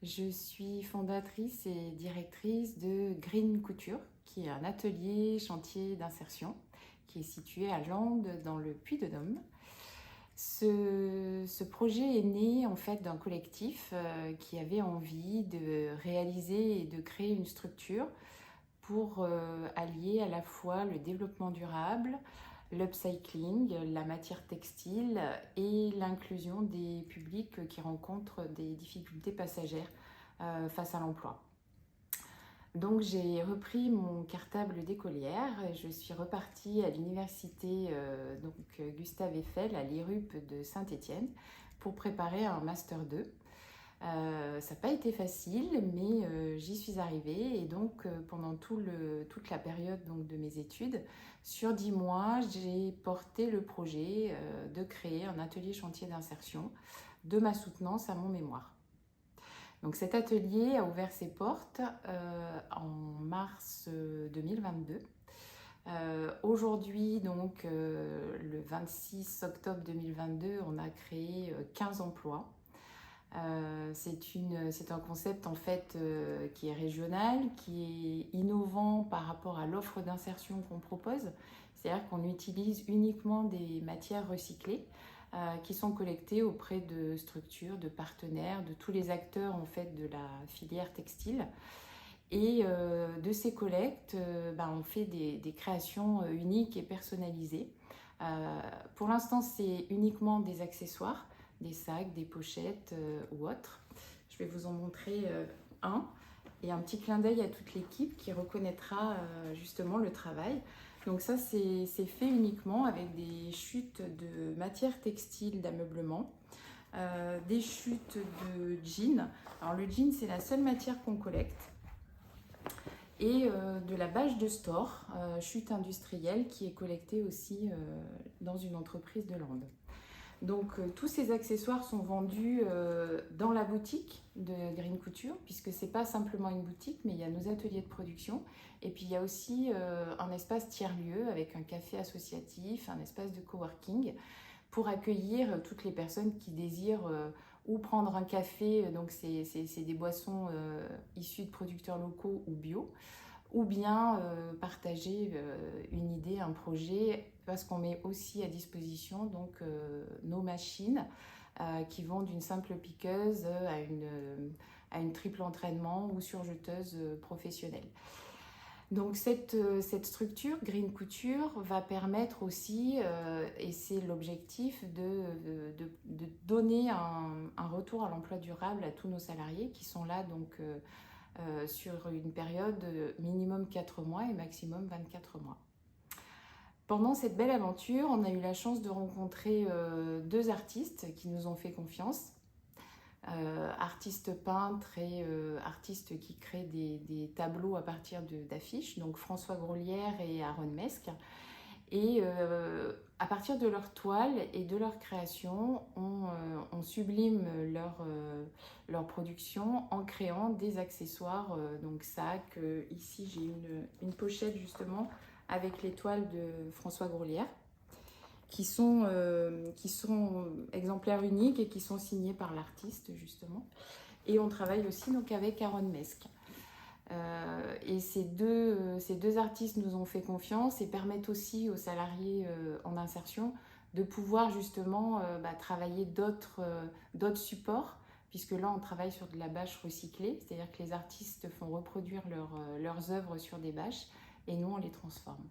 Je suis fondatrice et directrice de Green Couture, qui est un atelier chantier d'insertion qui est situé à Landes dans le Puy-de-Dôme. Ce projet est né en fait d'un collectif qui avait envie de réaliser et de créer une structure pour allier à la fois le développement durable, l'upcycling, la matière textile et l'inclusion des publics qui rencontrent des difficultés passagères face à l'emploi. Donc j'ai repris mon cartable d'écolière et je suis repartie à l'université Gustave Eiffel à l'IRUP de Saint-Étienne pour préparer un Master 2. Ça n'a pas été facile, mais j'y suis arrivée et donc pendant toute la période donc, de mes études, sur 10 mois, j'ai porté le projet de créer un atelier chantier d'insertion de ma soutenance à mon mémoire. Donc cet atelier a ouvert ses portes en mars 2022. Aujourd'hui, donc le 26 octobre 2022, on a créé 15 emplois. C'est un concept en fait qui est régional, qui est innovant par rapport à l'offre d'insertion qu'on propose. C'est-à-dire qu'on utilise uniquement des matières recyclées qui sont collectées auprès de structures, de partenaires, de tous les acteurs en fait de la filière textile. Et de ces collectes, on fait des créations uniques et personnalisées. Pour l'instant, c'est uniquement des accessoires, des sacs, des pochettes ou autres. Je vais vous en montrer un et un petit clin d'œil à toute l'équipe qui reconnaîtra justement le travail. Donc ça, c'est fait uniquement avec des chutes de matière textile d'ameublement, des chutes de jean. Alors le jean, c'est la seule matière qu'on collecte. Et de la bâche de store, chute industrielle, qui est collectée aussi dans une entreprise de Landes. Donc tous ces accessoires sont vendus dans la boutique de Green Couture, puisque c'est pas simplement une boutique, mais il y a nos ateliers de production. Et puis il y a aussi un espace tiers-lieu avec un café associatif, un espace de coworking pour accueillir toutes les personnes qui désirent ou prendre un café, donc c'est des boissons issues de producteurs locaux ou bio, ou bien partager une idée, un projet, parce qu'on met aussi à disposition donc, nos machines qui vont d'une simple piqueuse à une triple entraînement ou surjeteuse professionnelle. Donc cette structure, Green Couture, va permettre aussi, et c'est l'objectif, de donner un retour à l'emploi durable à tous nos salariés qui sont là donc, sur une période minimum 4 mois et maximum 24 mois. Pendant cette belle aventure, on a eu la chance de rencontrer 2 artistes qui nous ont fait confiance. Artistes peintres et artistes qui créent des tableaux à partir d'affiches, donc François Grolière et Aaron Mesque. Et à partir de leur toile et de leur création, on sublime leur production en créant des accessoires, donc sacs. Ici, j'ai une pochette justement avec les toiles de François Grolière qui sont exemplaires uniques et qui sont signés par l'artiste justement. Et on travaille aussi donc avec Aaron Mesque. Et ces deux artistes nous ont fait confiance et permettent aussi aux salariés en insertion de pouvoir justement travailler d'autres supports, puisque là on travaille sur de la bâche recyclée, c'est-à-dire que les artistes font reproduire leurs œuvres sur des bâches et nous on les transforme.